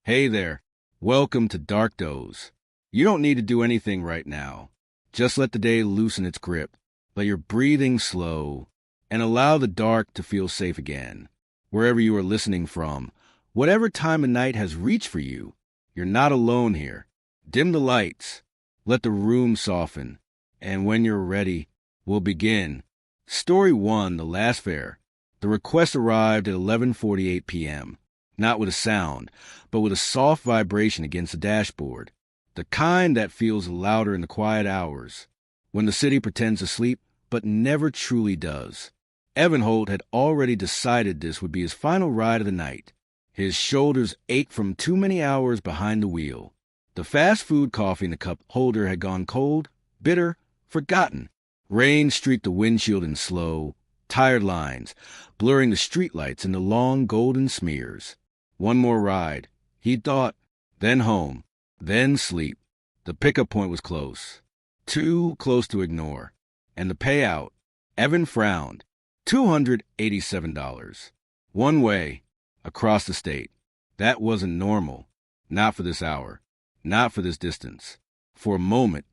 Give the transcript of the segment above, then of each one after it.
Hey there. Welcome to Dark Doze. You don't need to do anything right now. Just let the day loosen its grip. Let your breathing slow and allow the dark to feel safe again. Wherever you are listening from, whatever time of night has reached for you, you're not alone here. Dim the lights. Let the room soften. And when you're ready, we'll begin. Story 1, The Last Fare. The request arrived at 11:48 p.m., not with a sound, but with a soft vibration against the dashboard, the kind that feels louder in the quiet hours, when the city pretends to sleep but never truly does. Evan Holt had already decided this would be his final ride of the night. His shoulders ached from too many hours behind the wheel. The fast food coffee in the cup holder had gone cold, bitter, forgotten. Rain streaked the windshield in slow, tired lines, blurring the streetlights into long golden smears. One more ride, he thought, then home, then sleep. The pickup point was close, too close to ignore. And the payout, Evan frowned, $287. One way, across the state. That wasn't normal. Not for this hour. Not for this distance. For a moment,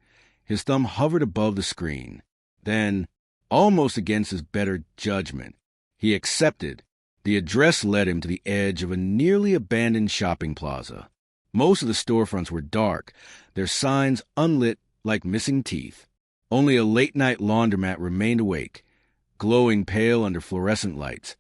his thumb hovered above the screen. Then, almost against his better judgment, he accepted. The address led him to the edge of a nearly abandoned shopping plaza. Most of the storefronts were dark, their signs unlit like missing teeth. Only a late-night laundromat remained awake, glowing pale under fluorescent lights,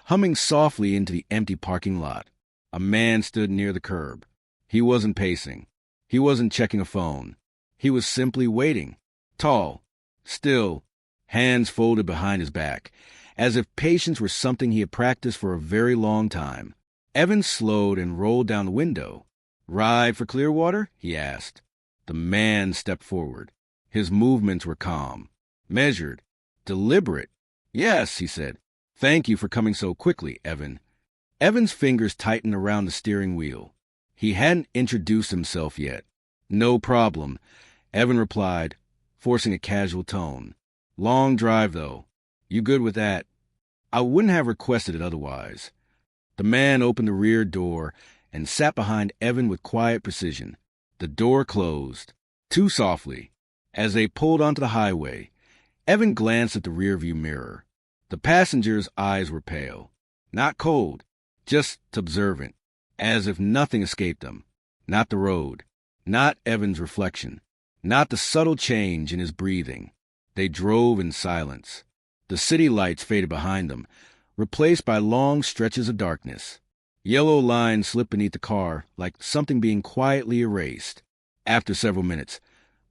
humming softly into the empty parking lot. A man stood near the curb. He wasn't pacing. He wasn't checking a phone. He was simply waiting. Tall, still, hands folded behind his back, as if patience were something he had practiced for a very long time. Evan slowed and rolled down the window. "Ride for Clearwater?" he asked. The man stepped forward. His movements were calm, measured, deliberate. "Yes," he said. "Thank you for coming so quickly, Evan." Evan's fingers tightened around the steering wheel. He hadn't introduced himself yet. "No problem," Evan replied, forcing a casual tone. "Long drive, though. You good with that?" "I wouldn't have requested it otherwise." The man opened the rear door and sat behind Evan with quiet precision. The door closed, too softly. As they pulled onto the highway, Evan glanced at the rearview mirror. The passenger's eyes were pale. Not cold, just observant, as if nothing escaped them. Not the road, not Evan's reflection, not the subtle change in his breathing. They drove in silence. The city lights faded behind them, replaced by long stretches of darkness. Yellow lines slipped beneath the car like something being quietly erased. After several minutes,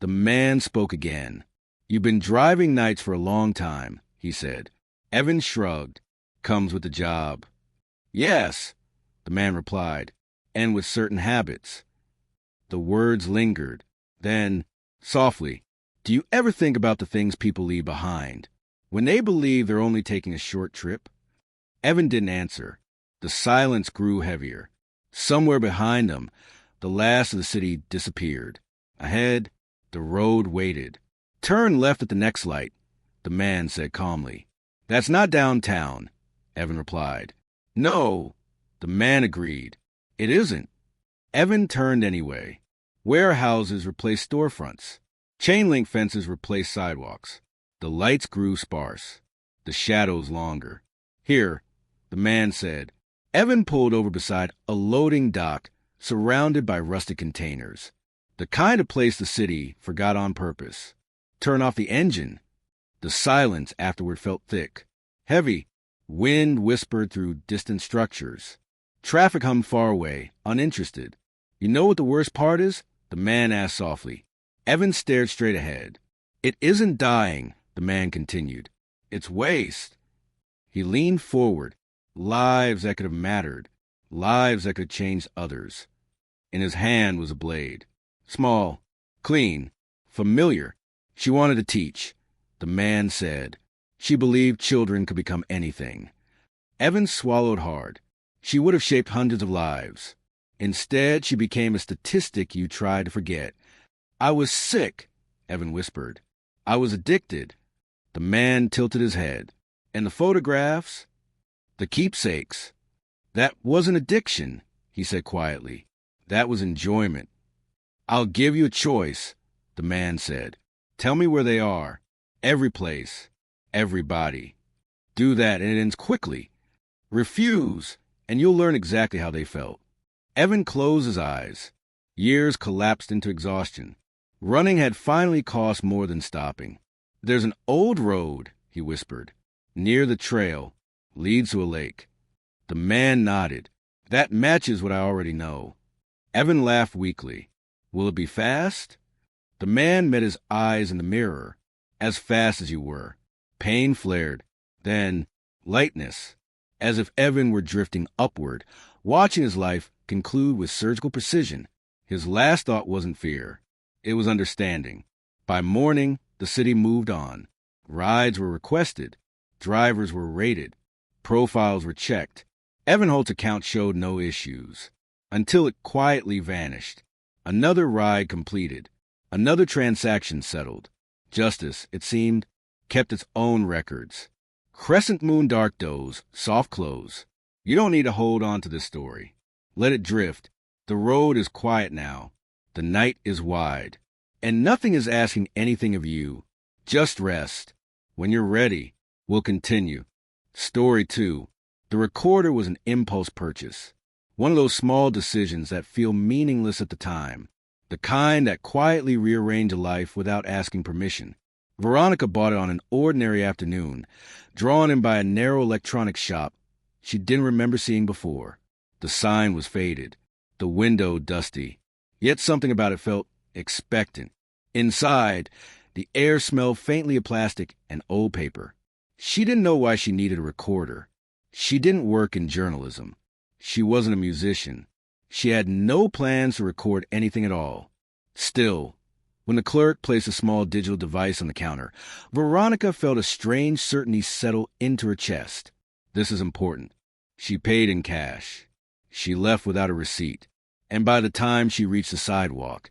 the man spoke again. "You've been driving nights for a long time," he said. Evan shrugged. "Comes with the job." "Yes," the man replied, "and with certain habits." The words lingered. Then, softly, "Do you ever think about the things people leave behind, when they believe they're only taking a short trip?" Evan didn't answer. The silence grew heavier. Somewhere behind them, the last of the city disappeared. Ahead, the road waited. "Turn left at the next light," the man said calmly. "That's not downtown," Evan replied. "No," the man agreed. "It isn't." Evan turned anyway. Warehouses replaced storefronts. Chain-link fences replaced sidewalks. The lights grew sparse, the shadows longer. "Here," the man said. Evan pulled over beside a loading dock surrounded by rusted containers. The kind of place the city forgot on purpose. Turn off the engine. The silence afterward felt thick, heavy. Wind whispered through distant structures. Traffic hummed far away, uninterested. "You know what the worst part is?" the man asked softly. Evan stared straight ahead. "It isn't dying," the man continued. "It's waste." He leaned forward. Lives that could have mattered. Lives that could have changed others. In his hand was a blade. Small, clean, familiar. She wanted to teach, the man said. She believed children could become anything. Evan swallowed hard. She would have shaped hundreds of lives. Instead, she became a statistic you tried to forget. "I was sick," Evan whispered. "I was addicted." The man tilted his head. "And the photographs? The keepsakes?" "That wasn't addiction," he said quietly. That was enjoyment. "I'll give you a choice," the man said. "Tell me where they are. Every place. Everybody. Do that, and it ends quickly. Refuse, and you'll learn exactly how they felt." Evan closed his eyes. Years collapsed into exhaustion. Running had finally cost more than stopping. "There's an old road," he whispered, "near the trail. Leads to a lake." The man nodded. "That matches what I already know." Evan laughed weakly. "Will it be fast?" The man met his eyes in the mirror. "As fast as you were." Pain flared. Then lightness, as if Evan were drifting upward, watching his life conclude with surgical precision. His last thought wasn't fear. It was understanding. By morning, the city moved on. Rides were requested. Drivers were rated. Profiles were checked. Evan Holt's account showed no issues. Until it quietly vanished. Another ride completed. Another transaction settled. Justice, it seemed, kept its own records. Crescent Moon Dark Doze, soft close. You don't need to hold on to this story. Let it drift. The road is quiet now. The night is wide. And nothing is asking anything of you. Just rest. When you're ready, we'll continue. Story 2. The recorder was an impulse purchase. One of those small decisions that feel meaningless at the time. The kind that quietly rearrange a life without asking permission. Veronica bought it on an ordinary afternoon, drawn in by a narrow electronics shop she didn't remember seeing before. The sign was faded, the window dusty, yet something about it felt expectant. Inside, the air smelled faintly of plastic and old paper. She didn't know why she needed a recorder. She didn't work in journalism. She wasn't a musician. She had no plans to record anything at all. Still, when the clerk placed a small digital device on the counter, Veronica felt a strange certainty settle into her chest. This is important. She paid in cash. She left without a receipt. And by the time she reached the sidewalk,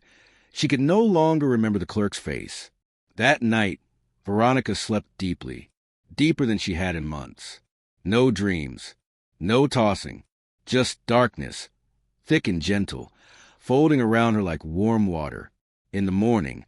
she could no longer remember the clerk's face. That night, Veronica slept deeply, deeper than she had in months. No dreams, no tossing, just darkness, thick and gentle, folding around her like warm water. In the morning,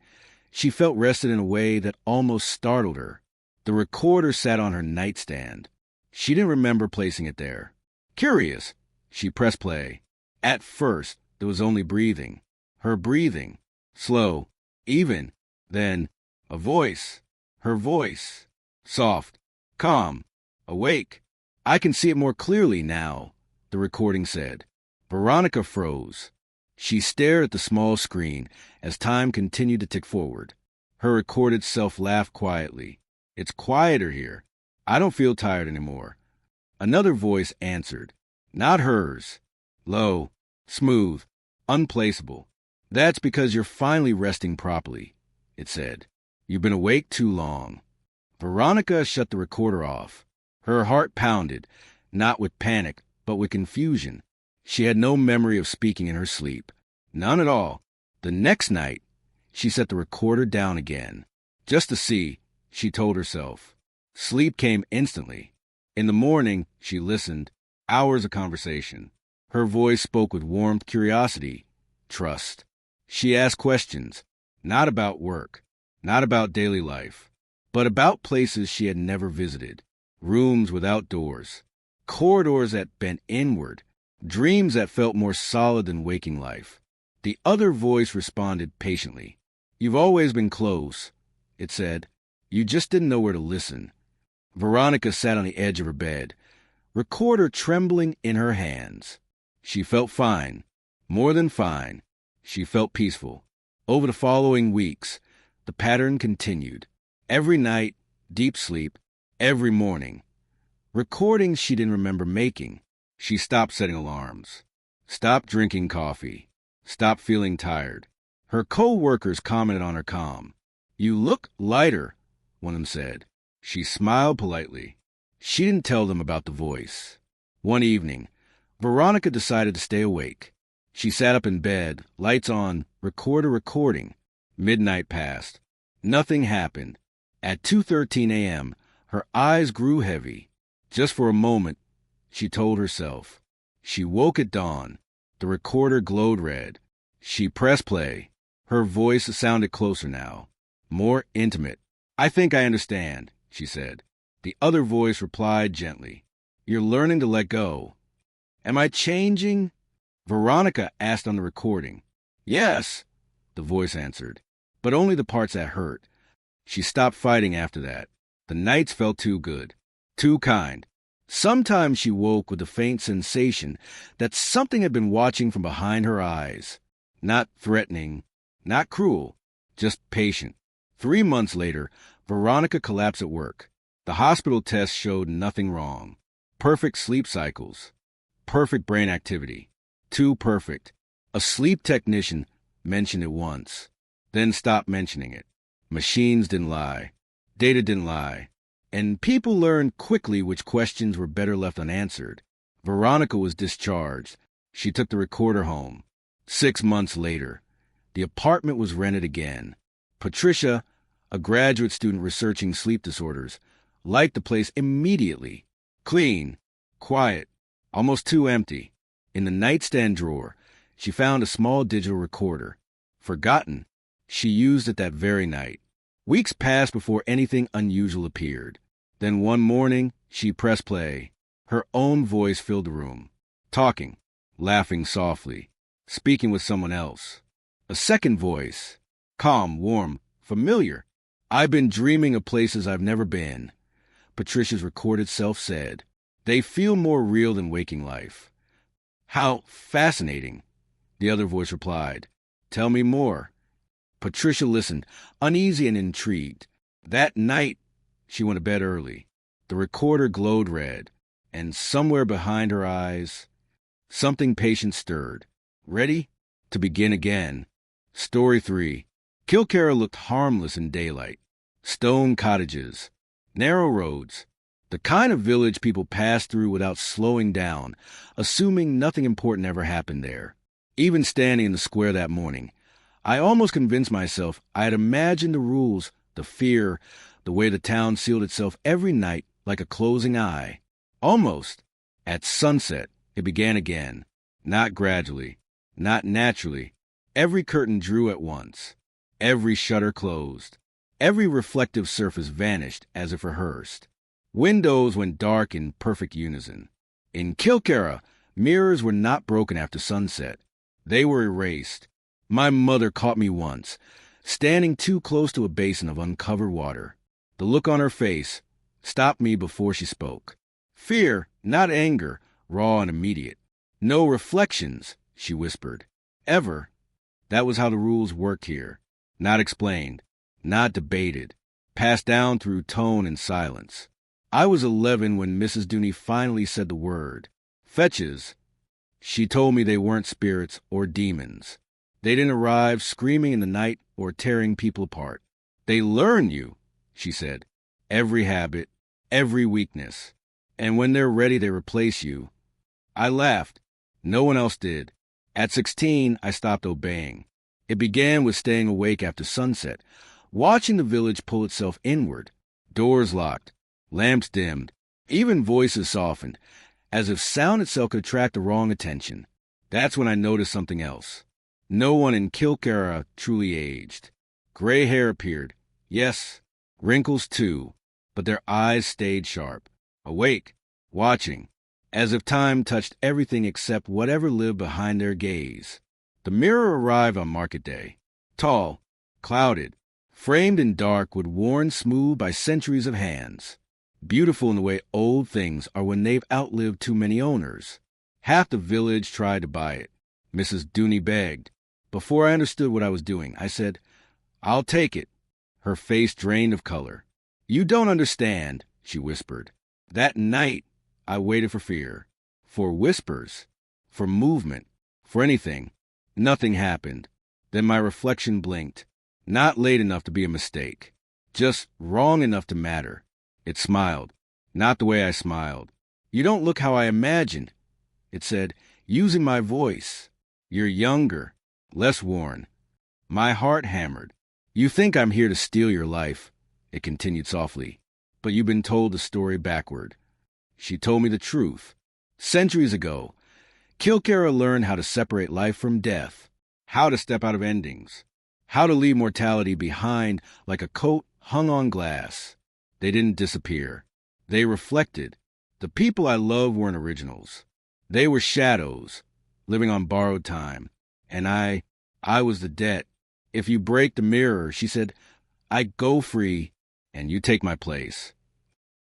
she felt rested in a way that almost startled her. The recorder sat on her nightstand. She didn't remember placing it there. Curious, she pressed play. At first, there was only breathing. Her breathing. Slow, even. Then, a voice. Her voice. Soft, calm, awake. "I can see it more clearly now," the recording said. Veronica froze. She stared at the small screen as time continued to tick forward. Her recorded self laughed quietly. "It's quieter here. I don't feel tired anymore." Another voice answered. Not hers. Low, smooth, unplaceable. "That's because you're finally resting properly," it said. "You've been awake too long." Veronica shut the recorder off. Her heart pounded, not with panic, but with confusion. She had no memory of speaking in her sleep. None at all. The next night, she set the recorder down again. Just to see, she told herself. Sleep came instantly. In the morning, she listened. Hours of conversation. Her voice spoke with warmth, curiosity, trust. She asked questions, not about work, not about daily life, but about places she had never visited. Rooms without doors, corridors that bent inward, dreams that felt more solid than waking life. The other voice responded patiently. "You've always been close," it said. "You just didn't know where to listen." Veronica sat on the edge of her bed, recorder trembling in her hands. She felt fine, more than fine. She felt peaceful. Over the following weeks, the pattern continued. Every night, deep sleep. Every morning. Recordings she didn't remember making. She stopped setting alarms. Stopped drinking coffee. Stopped feeling tired. Her co-workers commented on her calm. "You look lighter," one of them said. She smiled politely. She didn't tell them about the voice. One evening, Veronica decided to stay awake. She sat up in bed, lights on, recorder recording. Midnight passed. Nothing happened. At 2:13 a.m., her eyes grew heavy. Just for a moment, she told herself. She woke at dawn. The recorder glowed red. She pressed play. Her voice sounded closer now, more intimate. "I think I understand," she said. The other voice replied gently, "You're learning to let go." "Am I changing?" Veronica asked on the recording. "Yes," the voice answered, "but only the parts that hurt." She stopped fighting after that. The nights felt too good, too kind. Sometimes she woke with the faint sensation that something had been watching from behind her eyes. Not threatening, not cruel, just patient. 3 months later, Veronica collapsed at work. The hospital tests showed nothing wrong. Perfect sleep cycles. Perfect brain activity. Too perfect. A sleep technician mentioned it once, then stopped mentioning it. Machines didn't lie. Data didn't lie. And people learned quickly which questions were better left unanswered. Veronica was discharged. She took the recorder home. 6 months later, the apartment was rented again. Patricia, a graduate student researching sleep disorders, liked the place immediately. Clean, quiet, almost too empty. In the nightstand drawer, she found a small digital recorder. Forgotten, she used it that very night. Weeks passed before anything unusual appeared. Then one morning, she pressed play. Her own voice filled the room, talking, laughing softly, speaking with someone else. A second voice, calm, warm, familiar. "I've been dreaming of places I've never been," Patricia's recorded self said. "They feel more real than waking life." "How fascinating," the other voice replied. "Tell me more." Patricia listened, uneasy and intrigued. That night, she went to bed early. The recorder glowed red, and somewhere behind her eyes, something patient stirred. Ready to begin again. Story 3. Kilcara looked harmless in daylight. Stone cottages, narrow roads, the kind of village people pass through without slowing down, assuming nothing important ever happened there. Even standing in the square that morning, I almost convinced myself I had imagined the rules, the fear, the way the town sealed itself every night like a closing eye. Almost. At sunset, it began again. Not gradually, not naturally. Every curtain drew at once. Every shutter closed. Every reflective surface vanished as if rehearsed. Windows went dark in perfect unison. In Kilcara, mirrors were not broken after sunset. They were erased. My mother caught me once, standing too close to a basin of uncovered water. The look on her face stopped me before she spoke. Fear, not anger, raw and immediate. "No reflections," she whispered. "Ever." That was how the rules worked here. Not explained, not debated, passed down through tone and silence. I was 11 when Mrs. Dooney finally said the word. Fetches. She told me they weren't spirits or demons. They didn't arrive screaming in the night or tearing people apart. They learn you, she said. Every habit, every weakness. And when they're ready, they replace you. I laughed. No one else did. At 16, I stopped obeying. It began with staying awake after sunset, watching the village pull itself inward. Doors locked, lamps dimmed, even voices softened, as if sound itself could attract the wrong attention. That's when I noticed something else. No one in Kilcara truly aged. Gray hair appeared. Yes, wrinkles too, but their eyes stayed sharp, awake, watching, as if time touched everything except whatever lived behind their gaze. The mirror arrived on market day. Tall, clouded, framed in dark wood worn smooth by centuries of hands. Beautiful in the way old things are when they've outlived too many owners. Half the village tried to buy it. Mrs. Dooney begged. Before I understood what I was doing, I said, "I'll take it." Her face drained of color. "You don't understand," she whispered. That night, I waited for fear, for whispers, for movement, for anything. Nothing happened. Then my reflection blinked. Not late enough to be a mistake. Just wrong enough to matter. It smiled. Not the way I smiled. "You don't look how I imagined," it said, using my voice. "You're younger, less worn." My heart hammered. "You think I'm here to steal your life," it continued softly, "but you've been told the story backward." She told me the truth. Centuries ago, Kilkara learned how to separate life from death, how to step out of endings, how to leave mortality behind like a coat hung on glass. They didn't disappear. They reflected. The people I love weren't originals. They were shadows, living on borrowed time. And I was the debt. If you break the mirror, she said, I go free, and you take my place.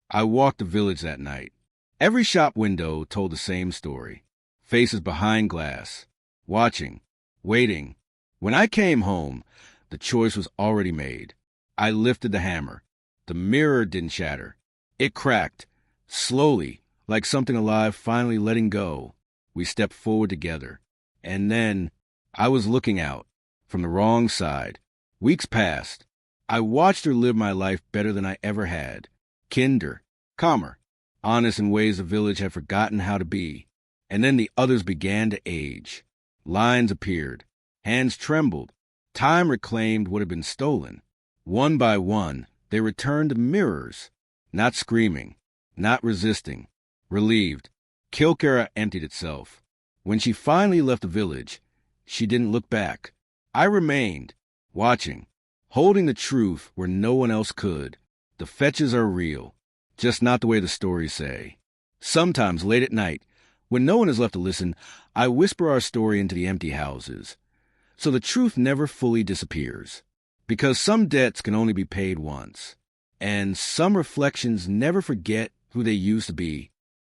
I walked the village that night. Every shop window told the same story. Faces behind glass, watching, waiting. When I came home, the choice was already made. I lifted the hammer. The mirror didn't shatter. It cracked, slowly, like something alive finally letting go. We stepped forward together. And then I was looking out from the wrong side. Weeks passed. I watched her live my life better than I ever had. Kinder, calmer, honest in ways the village had forgotten how to be. And then the others began to age. Lines appeared. Hands trembled. Time reclaimed what had been stolen. One by one, they returned to mirrors, not screaming, not resisting, relieved. Kilkara emptied itself. When she finally left the village, she didn't look back. I remained, watching, holding the truth where no one else could. The fetches are real, just not the way the stories say. Sometimes, late at night, when no one is left to listen, I whisper our story into the empty houses. So the truth never fully disappears. Because some debts can only be paid once. And some reflections never forget who they used to be.